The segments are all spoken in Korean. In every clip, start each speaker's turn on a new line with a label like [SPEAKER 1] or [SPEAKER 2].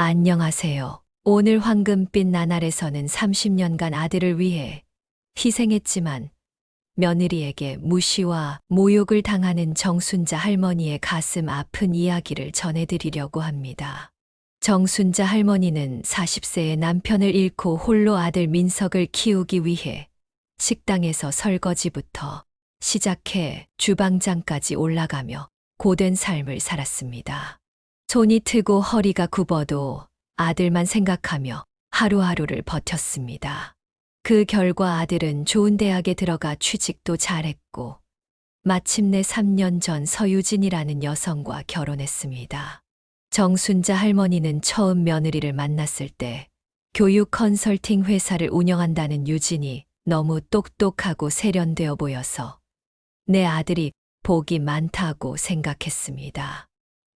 [SPEAKER 1] 안녕하세요. 오늘 황금빛 나날에서는 30년간 아들을 위해 희생했지만 며느리에게 무시와 모욕을 당하는 정순자 할머니의 가슴 아픈 이야기를 전해드리려고 합니다. 정순자 할머니는 40세의 남편을 잃고 홀로 아들 민석을 키우기 위해 식당에서 설거지부터 시작해 주방장까지 올라가며 고된 삶을 살았습니다. 손이 트고 허리가 굽어도 아들만 생각하며 하루하루를 버텼습니다. 그 결과 아들은 좋은 대학에 들어가 취직도 잘했고 마침내 3년 전 서유진이라는 여성과 결혼했습니다. 정순자 할머니는 처음 며느리를 만났을 때 교육 컨설팅 회사를 운영한다는 유진이 너무 똑똑하고 세련되어 보여서 내 아들이 복이 많다고 생각했습니다.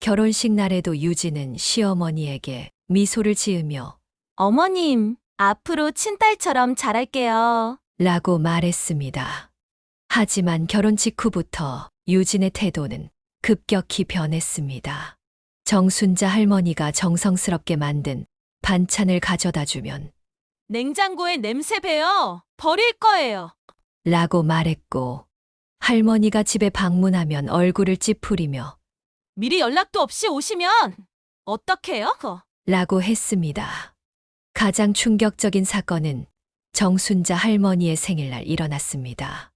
[SPEAKER 1] 결혼식 날에도 유진은 시어머니에게 미소를 지으며
[SPEAKER 2] 어머님, 앞으로 친딸처럼 잘할게요.
[SPEAKER 1] 라고 말했습니다. 하지만 결혼 직후부터 유진의 태도는 급격히 변했습니다. 정순자 할머니가 정성스럽게 만든 반찬을 가져다 주면
[SPEAKER 2] 냉장고에 냄새 배어 버릴 거예요.
[SPEAKER 1] 라고 말했고 할머니가 집에 방문하면 얼굴을 찌푸리며
[SPEAKER 2] 미리 연락도 없이 오시면 어떡해요?
[SPEAKER 1] 라고 했습니다. 가장 충격적인 사건은 정순자 할머니의 생일날 일어났습니다.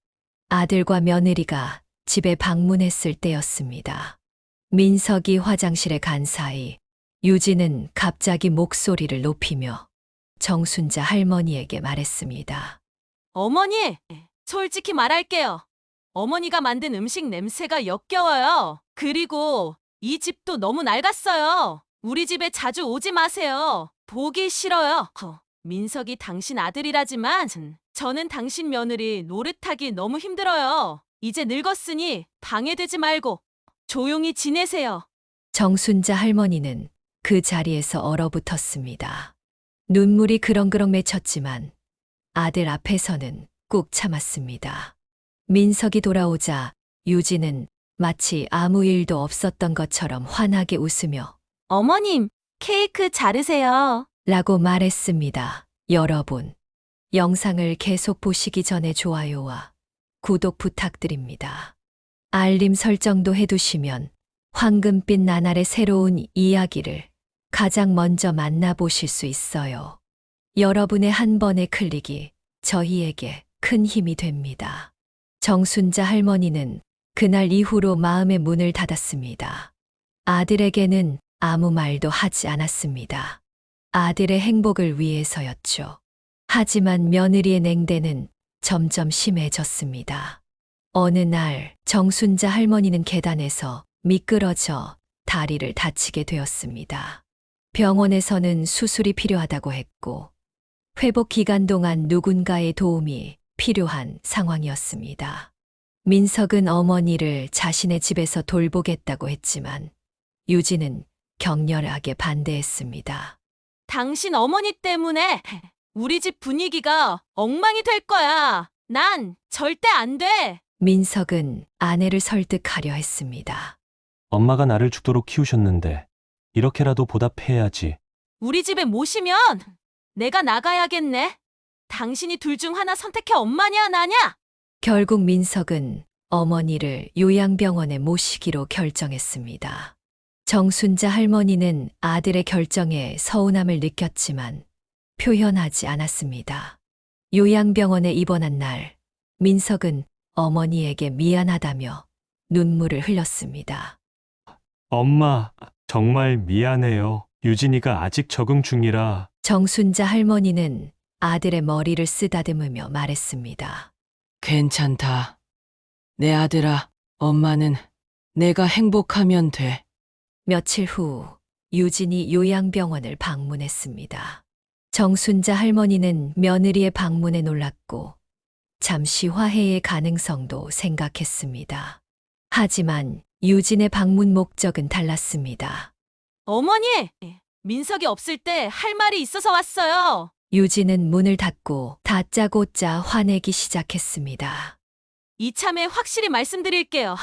[SPEAKER 1] 아들과 며느리가 집에 방문했을 때였습니다. 민석이 화장실에 간 사이 유진은 갑자기 목소리를 높이며 정순자 할머니에게 말했습니다.
[SPEAKER 2] 어머니, 솔직히 말할게요. 어머니가 만든 음식 냄새가 역겨워요. 그리고 이 집도 너무 낡았어요. 우리 집에 자주 오지 마세요. 보기 싫어요. 민석이 당신 아들이라지만 저는 당신 며느리 노릇하기 너무 힘들어요. 이제 늙었으니 방해되지 말고 조용히 지내세요.
[SPEAKER 1] 정순자 할머니는 그 자리에서 얼어붙었습니다. 눈물이 그렁그렁 맺혔지만 아들 앞에서는 꾹 참았습니다. 민석이 돌아오자 유진은 마치 아무 일도 없었던 것처럼 환하게 웃으며
[SPEAKER 2] 어머님, 케이크 자르세요.
[SPEAKER 1] 라고 말했습니다. 여러분, 영상을 계속 보시기 전에 좋아요와 구독 부탁드립니다. 알림 설정도 해두시면 황금빛 나날의 새로운 이야기를 가장 먼저 만나보실 수 있어요. 여러분의 한 번의 클릭이 저희에게 큰 힘이 됩니다. 정순자 할머니는 그날 이후로 마음의 문을 닫았습니다. 아들에게는 아무 말도 하지 않았습니다. 아들의 행복을 위해서였죠. 하지만 며느리의 냉대는 점점 심해졌습니다. 어느 날 정순자 할머니는 계단에서 미끄러져 다리를 다치게 되었습니다. 병원에서는 수술이 필요하다고 했고 회복 기간 동안 누군가의 도움이 필요한 상황이었습니다. 민석은 어머니를 자신의 집에서 돌보겠다고 했지만 유진은 격렬하게 반대했습니다.
[SPEAKER 2] 당신 어머니 때문에 우리 집 분위기가 엉망이 될 거야. 난 절대 안 돼.
[SPEAKER 1] 민석은 아내를 설득하려 했습니다.
[SPEAKER 3] 엄마가 나를 죽도록 키우셨는데 이렇게라도 보답해야지.
[SPEAKER 2] 우리 집에 모시면 내가 나가야겠네. 당신이 둘 중 하나 선택해 엄마냐 나냐?
[SPEAKER 1] 결국 민석은 어머니를 요양병원에 모시기로 결정했습니다. 정순자 할머니는 아들의 결정에 서운함을 느꼈지만 표현하지 않았습니다. 요양병원에 입원한 날, 민석은 어머니에게 미안하다며 눈물을 흘렸습니다.
[SPEAKER 3] 엄마, 정말 미안해요. 유진이가 아직 적응 중이라.
[SPEAKER 1] 정순자 할머니는 아들의 머리를 쓰다듬으며 말했습니다.
[SPEAKER 4] 괜찮다. 내 아들아, 엄마는 내가 행복하면 돼.
[SPEAKER 1] 며칠 후 유진이 요양병원을 방문했습니다. 정순자 할머니는 며느리의 방문에 놀랐고 잠시 화해의 가능성도 생각했습니다. 하지만 유진의 방문 목적은 달랐습니다.
[SPEAKER 2] 어머니! 민석이 없을 때 할 말이 있어서 왔어요.
[SPEAKER 1] 유진은 문을 닫고 다짜고짜 화내기 시작했습니다.
[SPEAKER 2] 이참에 확실히 말씀드릴게요.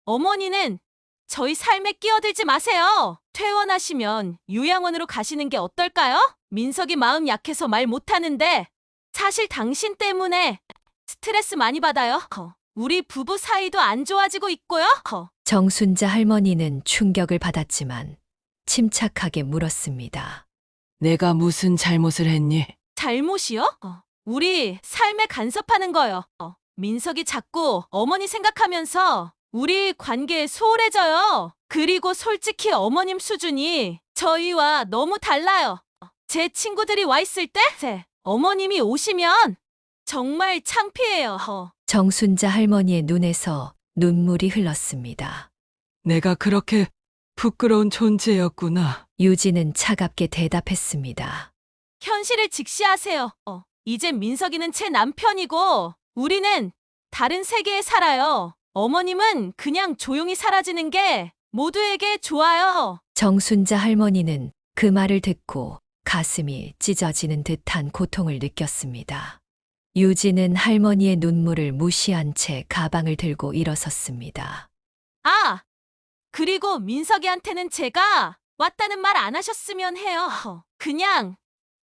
[SPEAKER 2] 어머니는 저희 삶에 끼어들지 마세요. 퇴원하시면 요양원으로 가시는 게 어떨까요? 민석이 마음 약해서 말 못하는데 사실 당신 때문에 스트레스 많이 받아요. 우리 부부 사이도 안 좋아지고 있고요.
[SPEAKER 1] 정순자 할머니는 충격을 받았지만 침착하게 물었습니다.
[SPEAKER 4] 내가 무슨 잘못을 했니?
[SPEAKER 2] 잘못이요? 우리 삶에 간섭하는 거요. 민석이 자꾸 어머니 생각하면서 우리 관계에 소홀해져요. 그리고 솔직히 어머님 수준이 저희와 너무 달라요. 제 친구들이 와 있을 때 어머님이 오시면 정말 창피해요.
[SPEAKER 1] 정순자 할머니의 눈에서 눈물이 흘렀습니다.
[SPEAKER 4] 내가 그렇게 부끄러운 존재였구나.
[SPEAKER 1] 유진은 차갑게 대답했습니다.
[SPEAKER 2] 현실을 직시하세요. 이제 민석이는 제 남편이고 우리는 다른 세계에 살아요. 어머님은 그냥 조용히 사라지는 게 모두에게 좋아요.
[SPEAKER 1] 정순자 할머니는 그 말을 듣고 가슴이 찢어지는 듯한 고통을 느꼈습니다. 유진은 할머니의 눈물을 무시한 채 가방을 들고 일어섰습니다.
[SPEAKER 2] 아, 그리고 민석이한테는 제가 왔다는 말 안 하셨으면 해요. 그냥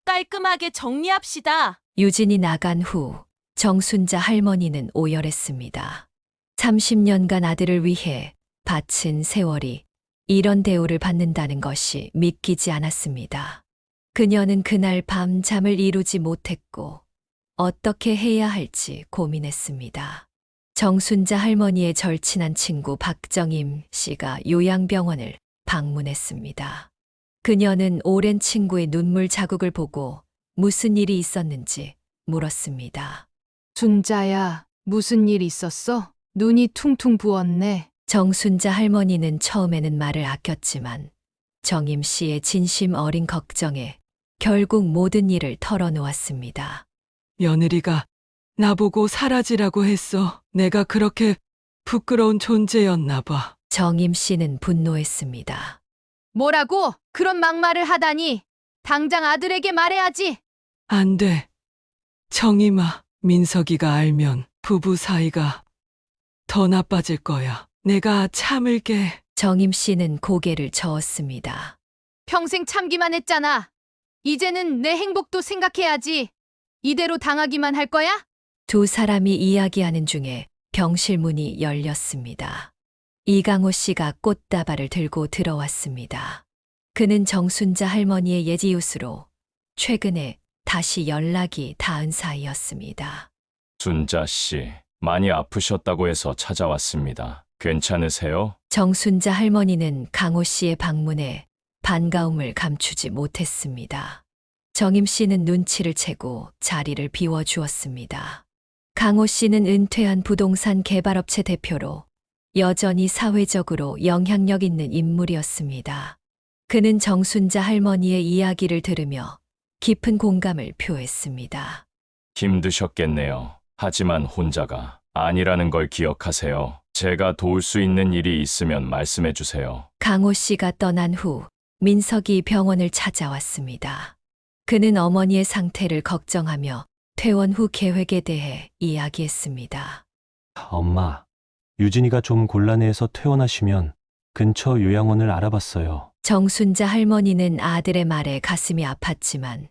[SPEAKER 2] 깔끔하게 정리합시다.
[SPEAKER 1] 유진이 나간 후 정순자 할머니는 오열했습니다. 30년간 아들을 위해 바친 세월이 이런 대우를 받는다는 것이 믿기지 않았습니다. 그녀는 그날 밤 잠을 이루지 못했고 어떻게 해야 할지 고민했습니다. 정순자 할머니의 절친한 친구 박정임 씨가 요양병원을 방문했습니다. 그녀는 오랜 친구의 눈물 자국을 보고 무슨 일이 있었는지 물었습니다.
[SPEAKER 5] 순자야, 무슨 일 있었어? 눈이 퉁퉁 부었네.
[SPEAKER 1] 정순자 할머니는 처음에는 말을 아꼈지만 정임 씨의 진심 어린 걱정에 결국 모든 일을 털어놓았습니다.
[SPEAKER 4] 며느리가 나보고 사라지라고 했어. 내가 그렇게 부끄러운 존재였나 봐.
[SPEAKER 1] 정임 씨는 분노했습니다.
[SPEAKER 5] 뭐라고? 그런 막말을 하다니. 당장 아들에게 말해야지.
[SPEAKER 4] 안 돼. 정임아, 민석이가 알면 부부 사이가 더 나빠질 거야. 내가 참을게.
[SPEAKER 1] 정임 씨는 고개를 저었습니다.
[SPEAKER 5] 평생 참기만 했잖아. 이제는 내 행복도 생각해야지. 이대로 당하기만 할 거야?
[SPEAKER 1] 두 사람이 이야기하는 중에 병실 문이 열렸습니다. 이강호 씨가 꽃다발을 들고 들어왔습니다. 그는 정순자 할머니의 예지웃으로 최근에 다시 연락이 닿은 사이였습니다.
[SPEAKER 6] 순자 씨, 많이 아프셨다고 해서 찾아왔습니다. 괜찮으세요?
[SPEAKER 1] 정순자 할머니는 강호 씨의 방문에 반가움을 감추지 못했습니다. 정임 씨는 눈치를 채고 자리를 비워주었습니다. 강호 씨는 은퇴한 부동산 개발업체 대표로 여전히 사회적으로 영향력 있는 인물이었습니다. 그는 정순자 할머니의 이야기를 들으며 깊은 공감을 표했습니다.
[SPEAKER 6] 힘드셨겠네요. 하지만 혼자가 아니라는 걸 기억하세요. 제가 도울 수 있는 일이 있으면 말씀해 주세요.
[SPEAKER 1] 강호 씨가 떠난 후 민석이 병원을 찾아왔습니다. 그는 어머니의 상태를 걱정하며 퇴원 후 계획에 대해 이야기했습니다.
[SPEAKER 3] 엄마, 유진이가 좀 곤란해서 퇴원하시면 근처 요양원을 알아봤어요.
[SPEAKER 1] 정순자 할머니는 아들의 말에 가슴이 아팠지만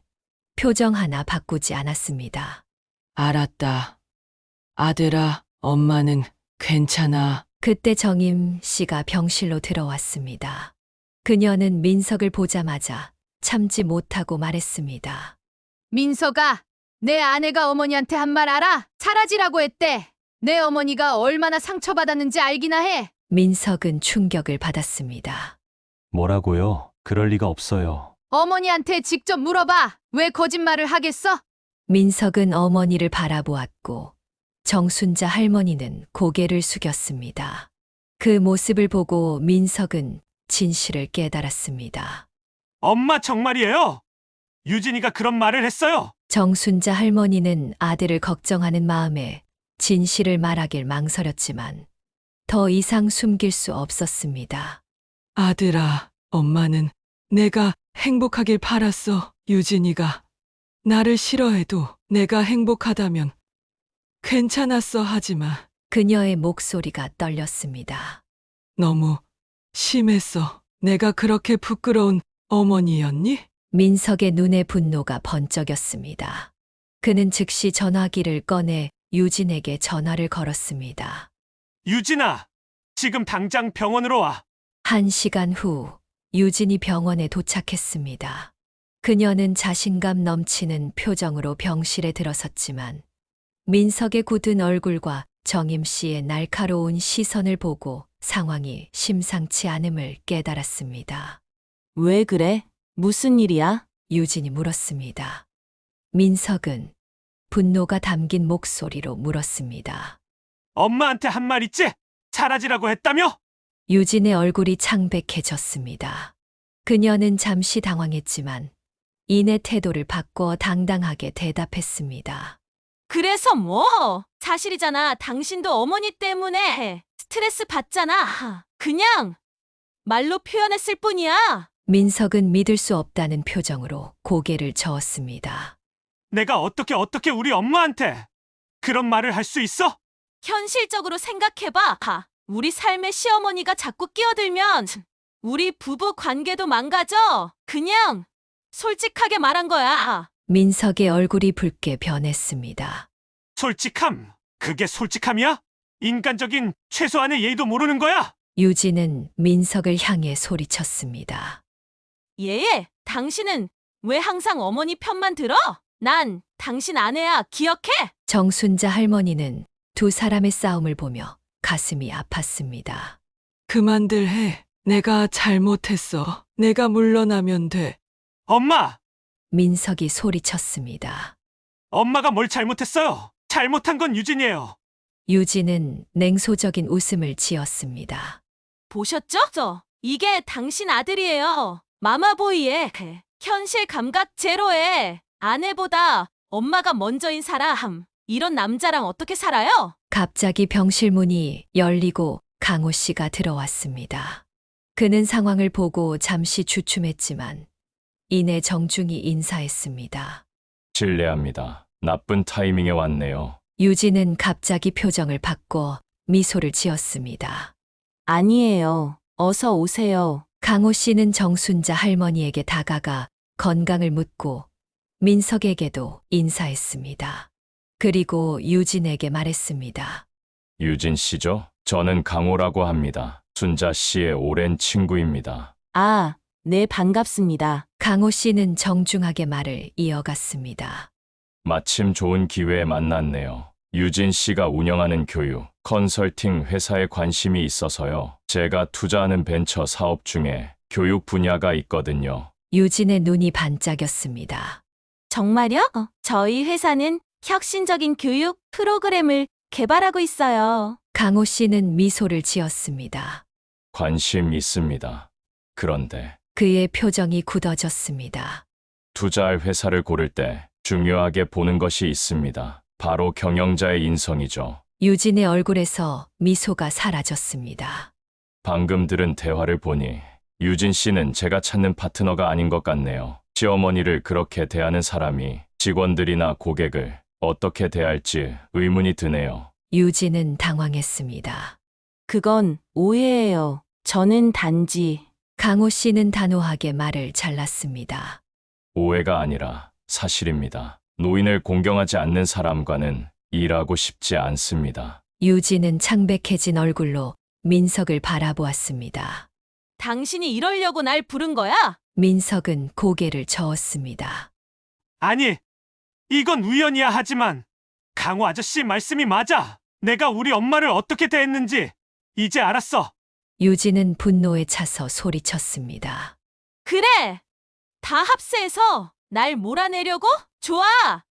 [SPEAKER 1] 표정 하나 바꾸지 않았습니다.
[SPEAKER 4] 알았다. 아들아, 엄마는 괜찮아.
[SPEAKER 1] 그때 정임 씨가 병실로 들어왔습니다. 그녀는 민석을 보자마자 참지 못하고 말했습니다.
[SPEAKER 5] 민서가, 내 아내가 어머니한테 한 말 알아? 사라지라고 했대. 내 어머니가 얼마나 상처받았는지 알기나 해.
[SPEAKER 1] 민석은 충격을 받았습니다.
[SPEAKER 3] 뭐라고요? 그럴 리가 없어요.
[SPEAKER 5] 어머니한테 직접 물어봐. 왜 거짓말을 하겠어?
[SPEAKER 1] 민석은 어머니를 바라보았고 정순자 할머니는 고개를 숙였습니다. 그 모습을 보고 민석은 진실을 깨달았습니다.
[SPEAKER 3] 엄마 정말이에요? 유진이가 그런 말을 했어요?
[SPEAKER 1] 정순자 할머니는 아들을 걱정하는 마음에 진실을 말하길 망설였지만 더 이상 숨길 수 없었습니다.
[SPEAKER 4] 아들아, 엄마는 내가 행복하길 바랐어. 유진이가 나를 싫어해도 내가 행복하다면 괜찮았어. 하지만
[SPEAKER 1] 그녀의 목소리가 떨렸습니다.
[SPEAKER 4] 너무 심했어. 내가 그렇게 부끄러운 어머니였니?
[SPEAKER 1] 민석의 눈에 분노가 번쩍였습니다. 그는 즉시 전화기를 꺼내 유진에게 전화를 걸었습니다.
[SPEAKER 3] 유진아, 지금 당장 병원으로 와.
[SPEAKER 1] 1시간 후 유진이 병원에 도착했습니다. 그녀는 자신감 넘치는 표정으로 병실에 들어섰지만 민석의 굳은 얼굴과 정임 씨의 날카로운 시선을 보고 상황이 심상치 않음을 깨달았습니다.
[SPEAKER 2] 왜 그래? 무슨 일이야?
[SPEAKER 1] 유진이 물었습니다. 민석은 분노가 담긴 목소리로 물었습니다.
[SPEAKER 3] 엄마한테 한 말 있지? 사라지라고 했다며?
[SPEAKER 1] 유진의 얼굴이 창백해졌습니다. 그녀는 잠시 당황했지만 이내 태도를 바꿔 당당하게 대답했습니다.
[SPEAKER 2] 그래서 뭐? 사실이잖아. 당신도 어머니 때문에 스트레스 받잖아. 그냥 말로 표현했을 뿐이야.
[SPEAKER 1] 민석은 믿을 수 없다는 표정으로 고개를 저었습니다.
[SPEAKER 3] 내가 어떻게 우리 엄마한테 그런 말을 할 수 있어?
[SPEAKER 2] 현실적으로 생각해봐. 우리 삶에 시어머니가 자꾸 끼어들면 우리 부부 관계도 망가져. 그냥 솔직하게 말한 거야.
[SPEAKER 1] 민석의 얼굴이 붉게 변했습니다.
[SPEAKER 3] 솔직함, 그게 솔직함이야? 인간적인 최소한의 예의도 모르는 거야?
[SPEAKER 1] 유진은 민석을 향해 소리쳤습니다.
[SPEAKER 2] 얘, 당신은 왜 항상 어머니 편만 들어? 난 당신 아내야. 기억해?
[SPEAKER 1] 정순자 할머니는 두 사람의 싸움을 보며 가슴이 아팠습니다.
[SPEAKER 4] 그만들 해. 내가 잘못했어. 내가 물러나면 돼.
[SPEAKER 3] 엄마!
[SPEAKER 1] 민석이 소리쳤습니다.
[SPEAKER 3] 엄마가 뭘 잘못했어요? 잘못한 건 유진이에요.
[SPEAKER 1] 유진은 냉소적인 웃음을 지었습니다.
[SPEAKER 2] 보셨죠? 이게 당신 아들이에요. 마마보이의 현실 감각 제로에 아내보다 엄마가 먼저인 사람. 이런 남자랑 어떻게 살아요?
[SPEAKER 1] 갑자기 병실 문이 열리고 강호 씨가 들어왔습니다. 그는 상황을 보고 잠시 주춤했지만 이내 정중히 인사했습니다.
[SPEAKER 6] 실례합니다. 나쁜 타이밍에 왔네요.
[SPEAKER 1] 유진은 갑자기 표정을 바꿔 미소를 지었습니다.
[SPEAKER 2] 아니에요. 어서 오세요.
[SPEAKER 1] 강호 씨는 정순자 할머니에게 다가가 건강을 묻고 민석에게도 인사했습니다. 그리고 유진에게 말했습니다.
[SPEAKER 6] 유진 씨죠? 저는 강호라고 합니다. 순자 씨의 오랜 친구입니다.
[SPEAKER 2] 아, 네, 반갑습니다.
[SPEAKER 1] 강호 씨는 정중하게 말을 이어갔습니다.
[SPEAKER 6] 마침 좋은 기회에 만났네요. 유진 씨가 운영하는 교육, 컨설팅 회사에 관심이 있어서요. 제가 투자하는 벤처 사업 중에 교육 분야가 있거든요.
[SPEAKER 1] 유진의 눈이 반짝였습니다.
[SPEAKER 2] 정말요? 저희 회사는 혁신적인 교육 프로그램을 개발하고 있어요.
[SPEAKER 1] 강호 씨는 미소를 지었습니다.
[SPEAKER 6] 관심 있습니다. 그런데
[SPEAKER 1] 그의 표정이 굳어졌습니다.
[SPEAKER 6] 투자할 회사를 고를 때 중요하게 보는 것이 있습니다. 바로 경영자의 인성이죠.
[SPEAKER 1] 유진의 얼굴에서 미소가 사라졌습니다.
[SPEAKER 6] 방금 들은 대화를 보니 유진 씨는 제가 찾는 파트너가 아닌 것 같네요. 시어머니를 그렇게 대하는 사람이 직원들이나 고객을 어떻게 대할지 의문이 드네요.
[SPEAKER 1] 유진은 당황했습니다.
[SPEAKER 2] 그건 오해예요. 저는 단지
[SPEAKER 1] 강호 씨는 단호하게 말을 잘랐습니다.
[SPEAKER 6] 오해가 아니라 사실입니다. 노인을 공경하지 않는 사람과는 일하고 싶지 않습니다.
[SPEAKER 1] 유진은 창백해진 얼굴로 민석을 바라보았습니다.
[SPEAKER 2] 당신이 이러려고 날 부른 거야?
[SPEAKER 1] 민석은 고개를 저었습니다.
[SPEAKER 3] 아니, 이건 우연이야 하지만 강호 아저씨 말씀이 맞아. 내가 우리 엄마를 어떻게 대했는지 이제 알았어.
[SPEAKER 1] 유진은 분노에 차서 소리쳤습니다.
[SPEAKER 2] 그래! 다 합세해서 날 몰아내려고? 좋아!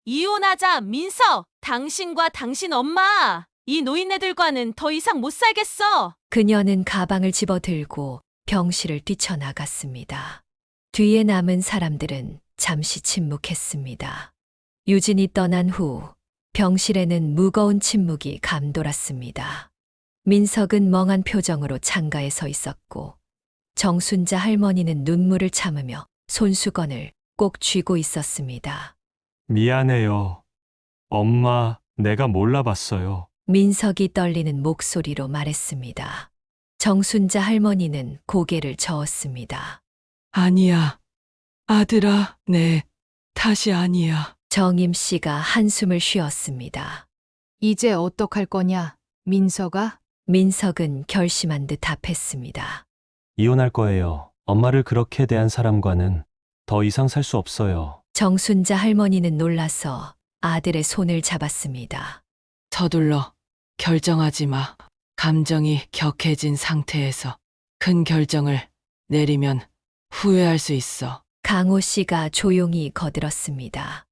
[SPEAKER 2] 이혼하자, 민석! 당신과 당신 엄마! 이 노인네들과는 더 이상 못 살겠어!
[SPEAKER 1] 그녀는 가방을 집어들고 병실을 뛰쳐나갔습니다. 뒤에 남은 사람들은 잠시 침묵했습니다. 유진이 떠난 후 병실에는 무거운 침묵이 감돌았습니다. 민석은 멍한 표정으로 창가에 서 있었고 정순자 할머니는 눈물을 참으며 손수건을 꼭 쥐고 있었습니다.
[SPEAKER 3] 미안해요. 엄마, 내가 몰라봤어요.
[SPEAKER 1] 민석이 떨리는 목소리로 말했습니다. 정순자 할머니는 고개를 저었습니다.
[SPEAKER 4] 아니야. 아들아, 내 탓이 아니야.
[SPEAKER 1] 정임 씨가 한숨을 쉬었습니다.
[SPEAKER 5] 이제 어떡할 거냐, 민서가?
[SPEAKER 1] 민석은 결심한 듯 답했습니다.
[SPEAKER 7] 이혼할 거예요. 엄마를 그렇게 대한 사람과는 더 이상 살 수 없어요.
[SPEAKER 1] 정순자 할머니는 놀라서 아들의 손을 잡았습니다.
[SPEAKER 4] 서둘러 결정하지 마. 감정이 격해진 상태에서 큰 결정을 내리면 후회할 수 있어.
[SPEAKER 1] 강호 씨가 조용히 거들었습니다.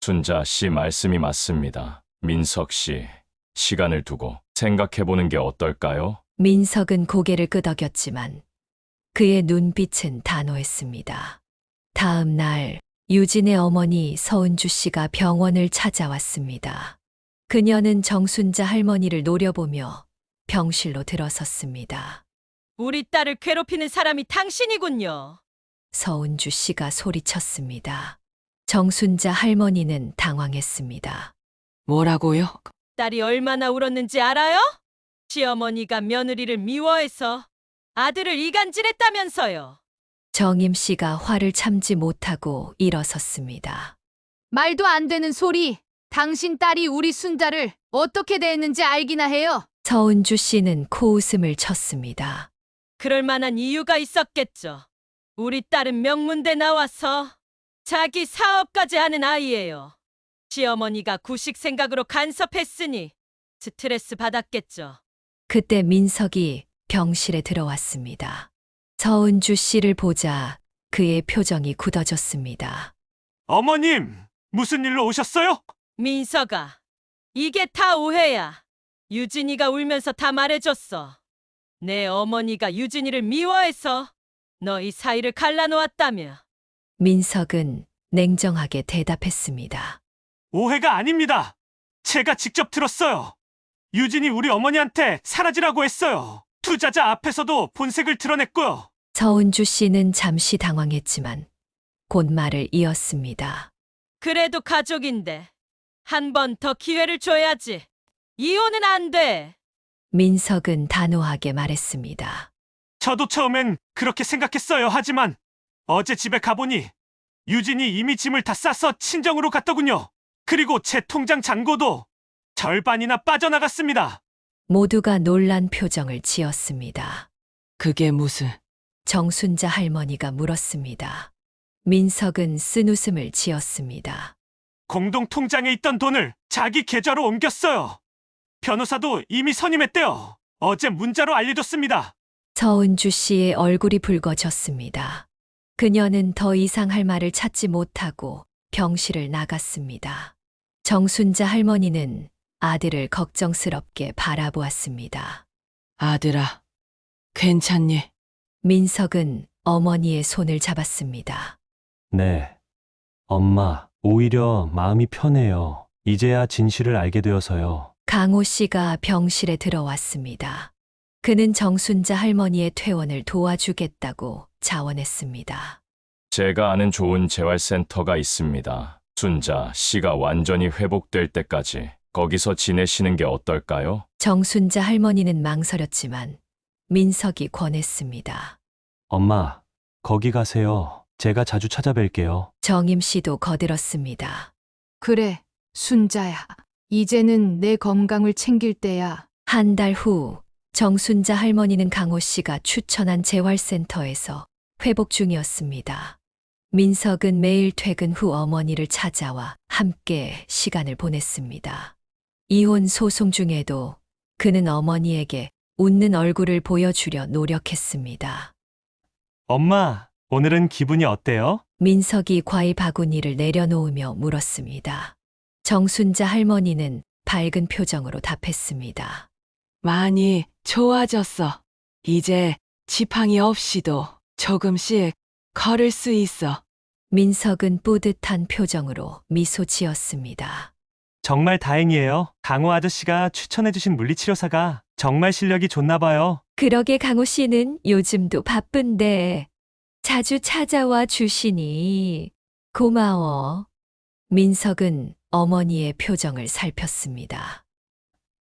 [SPEAKER 6] 순자 씨 말씀이 맞습니다. 민석 씨, 시간을 두고 생각해보는 게 어떨까요?
[SPEAKER 1] 민석은 고개를 끄덕였지만 그의 눈빛은 단호했습니다. 다음 날 유진의 어머니 서은주 씨가 병원을 찾아왔습니다. 그녀는 정순자 할머니를 노려보며 병실로 들어섰습니다.
[SPEAKER 2] 우리 딸을 괴롭히는 사람이 당신이군요.
[SPEAKER 1] 서은주 씨가 소리쳤습니다. 정순자 할머니는 당황했습니다.
[SPEAKER 4] 뭐라고요?
[SPEAKER 2] 딸이 얼마나 울었는지 알아요? 시어머니가 며느리를 미워해서 아들을 이간질했다면서요.
[SPEAKER 1] 정임 씨가 화를 참지 못하고 일어섰습니다.
[SPEAKER 5] 말도 안 되는 소리. 당신 딸이 우리 순자를 어떻게 대했는지 알기나 해요.
[SPEAKER 1] 서은주 씨는 코웃음을 쳤습니다.
[SPEAKER 2] 그럴 만한 이유가 있었겠죠. 우리 딸은 명문대 나와서 자기 사업까지 하는 아이예요. 시어머니가 구식 생각으로 간섭했으니 스트레스 받았겠죠.
[SPEAKER 1] 그때 민석이 병실에 들어왔습니다. 서은주 씨를 보자 그의 표정이 굳어졌습니다.
[SPEAKER 3] 어머님, 무슨 일로 오셨어요?
[SPEAKER 2] 민서가, 이게 다 오해야. 유진이가 울면서 다 말해줬어. 내 어머니가 유진이를 미워해서 너희 사이를 갈라놓았다며.
[SPEAKER 1] 민석은 냉정하게 대답했습니다.
[SPEAKER 3] 오해가 아닙니다. 제가 직접 들었어요. 유진이 우리 어머니한테 사라지라고 했어요. 투자자 앞에서도 본색을 드러냈고요.
[SPEAKER 1] 서은주 씨는 잠시 당황했지만 곧 말을 이었습니다.
[SPEAKER 2] 그래도 가족인데 한 번 더 기회를 줘야지. 이혼은 안 돼.
[SPEAKER 1] 민석은 단호하게 말했습니다.
[SPEAKER 3] 저도 처음엔 그렇게 생각했어요. 하지만 어제 집에 가보니 유진이 이미 짐을 다 싸서 친정으로 갔더군요. 그리고 제 통장 잔고도 절반이나 빠져나갔습니다.
[SPEAKER 1] 모두가 놀란 표정을 지었습니다.
[SPEAKER 4] 그게 무슨...
[SPEAKER 1] 정순자 할머니가 물었습니다. 민석은 쓴웃음을 지었습니다.
[SPEAKER 3] 공동 통장에 있던 돈을 자기 계좌로 옮겼어요. 변호사도 이미 선임했대요. 어제 문자로 알려줬습니다.
[SPEAKER 1] 서은주 씨의 얼굴이 붉어졌습니다. 그녀는 더 이상 할 말을 찾지 못하고 병실을 나갔습니다. 정순자 할머니는 아들을 걱정스럽게 바라보았습니다.
[SPEAKER 4] 아들아, 괜찮니?
[SPEAKER 1] 민석은 어머니의 손을 잡았습니다.
[SPEAKER 7] 네. 엄마, 오히려 마음이 편해요. 이제야 진실을 알게 되어서요.
[SPEAKER 1] 강호 씨가 병실에 들어왔습니다. 그는 정순자 할머니의 퇴원을 도와주겠다고 자원했습니다.
[SPEAKER 6] 제가 아는 좋은 재활센터가 있습니다. 순자 씨가 완전히 회복될 때까지 거기서 지내시는 게 어떨까요?
[SPEAKER 1] 정순자 할머니는 망설였지만 민석이 권했습니다.
[SPEAKER 7] 엄마, 거기 가세요. 제가 자주 찾아뵐게요.
[SPEAKER 1] 정임 씨도 거들었습니다.
[SPEAKER 5] 그래, 순자야. 이제는 내 건강을 챙길 때야.
[SPEAKER 1] 한 달 후 정순자 할머니는 강호 씨가 추천한 재활센터에서 회복 중이었습니다. 민석은 매일 퇴근 후 어머니를 찾아와 함께 시간을 보냈습니다. 이혼 소송 중에도 그는 어머니에게 웃는 얼굴을 보여주려 노력했습니다.
[SPEAKER 3] 엄마, 오늘은 기분이 어때요?
[SPEAKER 1] 민석이 과일 바구니를 내려놓으며 물었습니다. 정순자 할머니는 밝은 표정으로 답했습니다.
[SPEAKER 4] 많이 좋아졌어. 이제 지팡이 없이도 조금씩 걸을 수 있어.
[SPEAKER 1] 민석은 뿌듯한 표정으로 미소 지었습니다.
[SPEAKER 3] 정말 다행이에요. 강호 아저씨가 추천해주신 물리치료사가 정말 실력이 좋나 봐요.
[SPEAKER 1] 그러게 강호 씨는 요즘도 바쁜데 자주 찾아와 주시니 고마워. 민석은 어머니의 표정을 살폈습니다.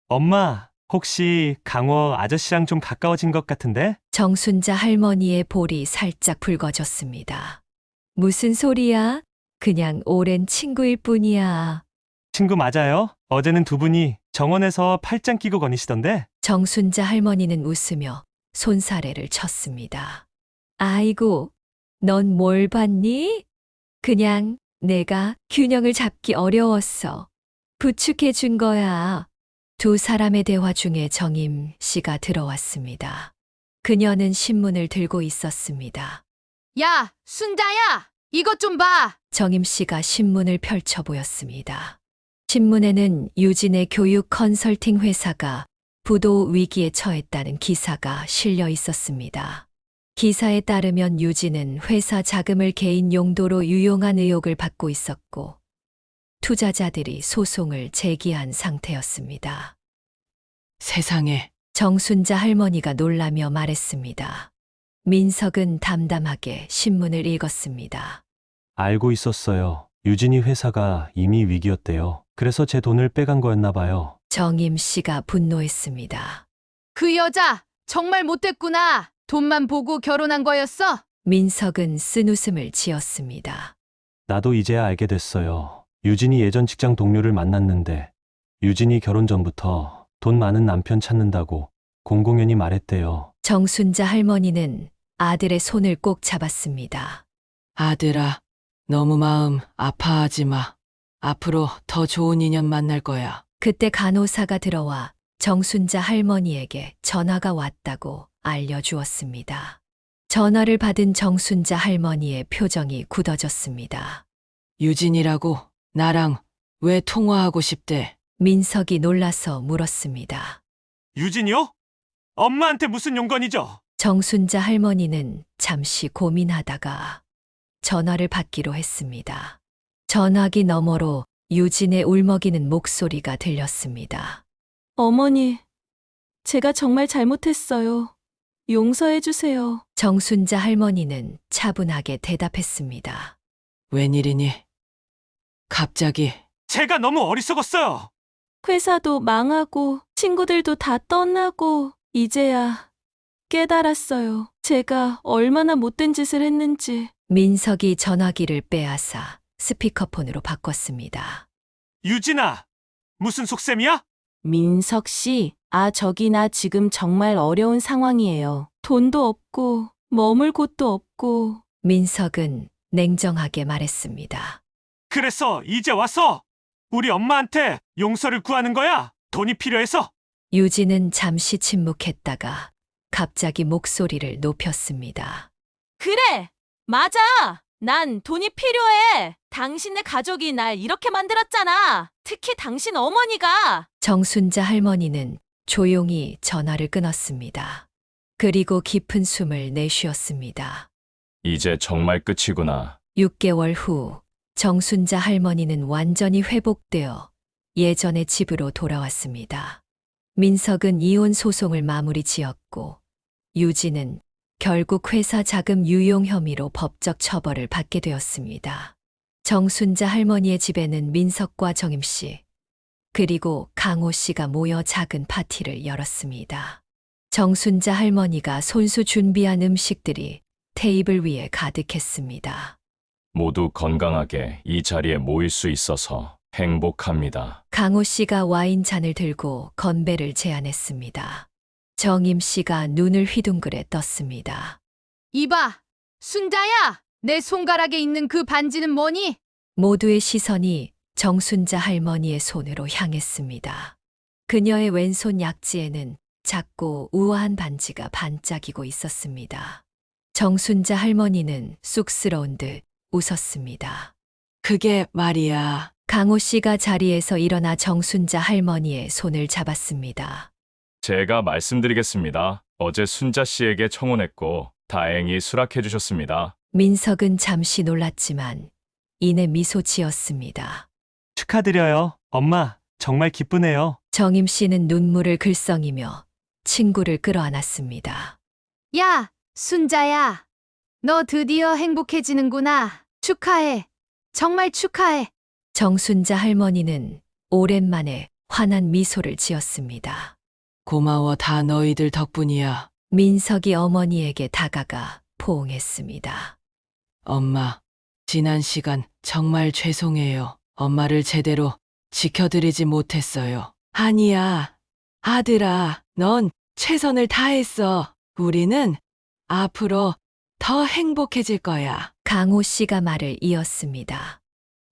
[SPEAKER 3] 엄마, 혹시 강호 아저씨랑 좀 가까워진 것 같은데?
[SPEAKER 1] 정순자 할머니의 볼이 살짝 붉어졌습니다. 무슨 소리야? 그냥 오랜 친구일 뿐이야.
[SPEAKER 3] 친구 맞아요? 어제는 두 분이 정원에서 팔짱 끼고 거니시던데?
[SPEAKER 1] 정순자 할머니는 웃으며 손사래를 쳤습니다. 아이고, 넌 뭘 봤니? 그냥 내가 균형을 잡기 어려웠어. 부축해 준 거야. 두 사람의 대화 중에 정임 씨가 들어왔습니다. 그녀는 신문을 들고 있었습니다.
[SPEAKER 5] 야, 순자야! 이것 좀 봐!
[SPEAKER 1] 정임 씨가 신문을 펼쳐 보였습니다. 신문에는 유진의 교육 컨설팅 회사가 부도 위기에 처했다는 기사가 실려 있었습니다. 기사에 따르면 유진은 회사 자금을 개인 용도로 유용한 의혹을 받고 있었고, 투자자들이 소송을 제기한 상태였습니다.
[SPEAKER 4] 세상에,
[SPEAKER 1] 정순자 할머니가 놀라며 말했습니다. 민석은 담담하게 신문을 읽었습니다.
[SPEAKER 7] 알고 있었어요. 유진이 회사가 이미 위기였대요. 그래서 제 돈을 빼간 거였나 봐요.
[SPEAKER 1] 정임 씨가 분노했습니다.
[SPEAKER 5] 그 여자 정말 못됐구나. 돈만 보고 결혼한 거였어?
[SPEAKER 1] 민석은 쓴웃음을 지었습니다.
[SPEAKER 7] 나도 이제야 알게 됐어요. 유진이 예전 직장 동료를 만났는데 유진이 결혼 전부터 돈 많은 남편 찾는다고 공공연히 말했대요.
[SPEAKER 1] 정순자 할머니는 아들의 손을 꼭 잡았습니다.
[SPEAKER 4] 아들아, 너무 마음 아파하지 마. 앞으로 더 좋은 인연 만날 거야.
[SPEAKER 1] 그때 간호사가 들어와 정순자 할머니에게 전화가 왔다고 알려주었습니다. 전화를 받은 정순자 할머니의 표정이 굳어졌습니다.
[SPEAKER 4] 유진이라고 나랑 왜 통화하고 싶대?
[SPEAKER 1] 민석이 놀라서 물었습니다.
[SPEAKER 3] 유진이요? 엄마한테 무슨 용건이죠?
[SPEAKER 1] 정순자 할머니는 잠시 고민하다가 전화를 받기로 했습니다. 전화기 너머로 유진의 울먹이는 목소리가 들렸습니다.
[SPEAKER 2] 어머니, 제가 정말 잘못했어요. 용서해 주세요.
[SPEAKER 1] 정순자 할머니는 차분하게 대답했습니다.
[SPEAKER 4] 웬일이니? 갑자기
[SPEAKER 3] 제가 너무 어리석었어요.
[SPEAKER 2] 회사도 망하고 친구들도 다 떠나고 이제야 깨달았어요. 제가 얼마나 못된 짓을 했는지.
[SPEAKER 1] 민석이 전화기를 빼앗아 스피커폰으로 바꿨습니다.
[SPEAKER 3] 유진아, 무슨 속셈이야?
[SPEAKER 2] 민석 씨, 저기 나 지금 정말 어려운 상황이에요. 돈도 없고 머물 곳도 없고.
[SPEAKER 1] 민석은 냉정하게 말했습니다.
[SPEAKER 3] 그래서 이제 와서 우리 엄마한테 용서를 구하는 거야? 돈이 필요해서?
[SPEAKER 1] 유진은 잠시 침묵했다가 갑자기 목소리를 높였습니다.
[SPEAKER 2] 그래! 맞아! 난 돈이 필요해! 당신네 가족이 날 이렇게 만들었잖아! 특히 당신 어머니가!
[SPEAKER 1] 정순자 할머니는 조용히 전화를 끊었습니다. 그리고 깊은 숨을 내쉬었습니다.
[SPEAKER 6] 이제 정말 끝이구나.
[SPEAKER 1] 6개월 후 정순자 할머니는 완전히 회복되어 예전의 집으로 돌아왔습니다. 민석은 이혼 소송을 마무리 지었고 유진은 결국 회사 자금 유용 혐의로 법적 처벌을 받게 되었습니다. 정순자 할머니의 집에는 민석과 정임 씨, 그리고 강호 씨가 모여 작은 파티를 열었습니다. 정순자 할머니가 손수 준비한 음식들이 테이블 위에 가득했습니다.
[SPEAKER 6] 모두 건강하게 이 자리에 모일 수 있어서 행복합니다.
[SPEAKER 1] 강호 씨가 와인잔을 들고 건배를 제안했습니다. 정임 씨가 눈을 휘둥그레 떴습니다.
[SPEAKER 5] 이봐, 순자야! 내 손가락에 있는 그 반지는 뭐니?
[SPEAKER 1] 모두의 시선이 정순자 할머니의 손으로 향했습니다. 그녀의 왼손 약지에는 작고 우아한 반지가 반짝이고 있었습니다. 정순자 할머니는 쑥스러운 듯 웃었습니다.
[SPEAKER 4] 그게 말이야.
[SPEAKER 1] 강호 씨가 자리에서 일어나 정순자 할머니의 손을 잡았습니다.
[SPEAKER 6] 제가 말씀드리겠습니다. 어제 순자 씨에게 청혼했고 다행히 수락해 주셨습니다.
[SPEAKER 1] 민석은 잠시 놀랐지만 이내 미소 지었습니다.
[SPEAKER 3] 축하드려요. 엄마, 정말 기쁘네요.
[SPEAKER 1] 정임 씨는 눈물을 글썽이며 친구를 끌어안았습니다.
[SPEAKER 5] 야, 순자야. 너 드디어 행복해지는구나. 축하해. 정말 축하해.
[SPEAKER 1] 정순자 할머니는 오랜만에 환한 미소를 지었습니다.
[SPEAKER 4] 고마워. 다 너희들 덕분이야.
[SPEAKER 1] 민석이 어머니에게 다가가 포옹했습니다.
[SPEAKER 4] 엄마, 지난 시간 정말 죄송해요. 엄마를 제대로 지켜드리지 못했어요. 아니야. 아들아, 넌 최선을 다했어. 우리는 앞으로 더 행복해질 거야.
[SPEAKER 1] 강호 씨가 말을 이었습니다.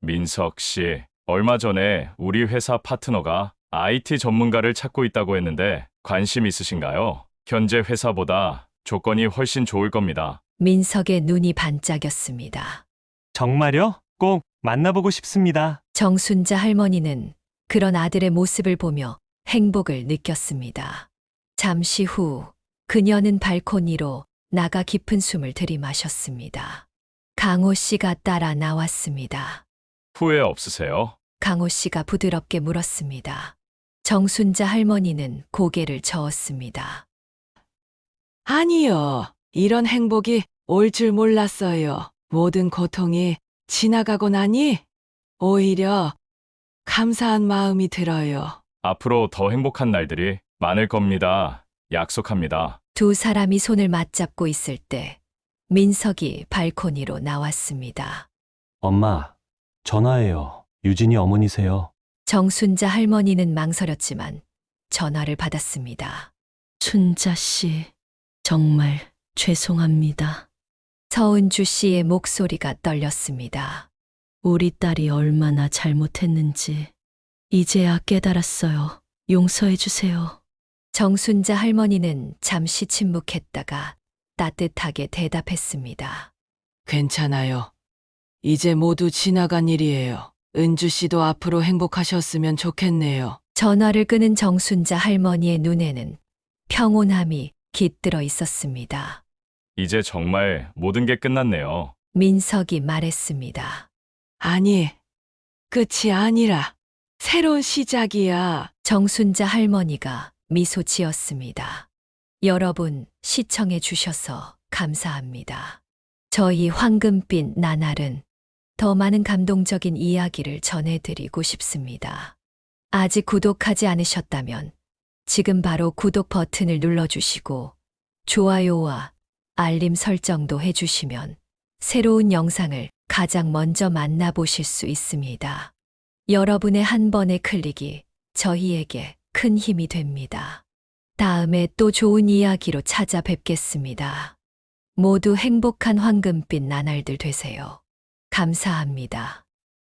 [SPEAKER 6] 민석 씨, 얼마 전에 우리 회사 파트너가 IT 전문가를 찾고 있다고 했는데 관심 있으신가요? 현재 회사보다 조건이 훨씬 좋을 겁니다.
[SPEAKER 1] 민석의 눈이 반짝였습니다.
[SPEAKER 3] 정말요? 꼭 만나보고 싶습니다.
[SPEAKER 1] 정순자 할머니는 그런 아들의 모습을 보며 행복을 느꼈습니다. 잠시 후 그녀는 발코니로 나가 깊은 숨을 들이마셨습니다. 강호 씨가 따라 나왔습니다.
[SPEAKER 6] 후회 없으세요?
[SPEAKER 1] 강호 씨가 부드럽게 물었습니다. 정순자 할머니는 고개를 저었습니다.
[SPEAKER 4] 아니요. 이런 행복이 올 줄 몰랐어요. 모든 고통이 지나가고 나니 오히려 감사한 마음이 들어요.
[SPEAKER 6] 앞으로 더 행복한 날들이 많을 겁니다. 약속합니다.
[SPEAKER 1] 두 사람이 손을 맞잡고 있을 때 민석이 발코니로 나왔습니다.
[SPEAKER 7] 엄마, 전화해요. 유진이 어머니세요.
[SPEAKER 1] 정순자 할머니는 망설였지만 전화를 받았습니다.
[SPEAKER 8] 순자 씨, 정말 죄송합니다.
[SPEAKER 1] 서은주 씨의 목소리가 떨렸습니다.
[SPEAKER 8] 우리 딸이 얼마나 잘못했는지 이제야 깨달았어요. 용서해 주세요.
[SPEAKER 1] 정순자 할머니는 잠시 침묵했다가 따뜻하게 대답했습니다.
[SPEAKER 4] 괜찮아요. 이제 모두 지나간 일이에요. 은주 씨도 앞으로 행복하셨으면 좋겠네요.
[SPEAKER 1] 전화를 끄는 정순자 할머니의 눈에는 평온함이 깃들어 있었습니다.
[SPEAKER 6] 이제 정말 모든 게 끝났네요.
[SPEAKER 1] 민석이 말했습니다.
[SPEAKER 4] 아니, 끝이 아니라 새로운 시작이야.
[SPEAKER 1] 정순자 할머니가 미소 지었습니다. 여러분 시청해 주셔서 감사합니다. 저희 황금빛 나날은 더 많은 감동적인 이야기를 전해드리고 싶습니다. 아직 구독하지 않으셨다면 지금 바로 구독 버튼을 눌러주시고 좋아요와 알림 설정도 해주시면 새로운 영상을 가장 먼저 만나보실 수 있습니다. 여러분의 한 번의 클릭이 저희에게 큰 힘이 됩니다. 다음에 또 좋은 이야기로 찾아뵙겠습니다. 모두 행복한 황금빛 나날들 되세요. 감사합니다.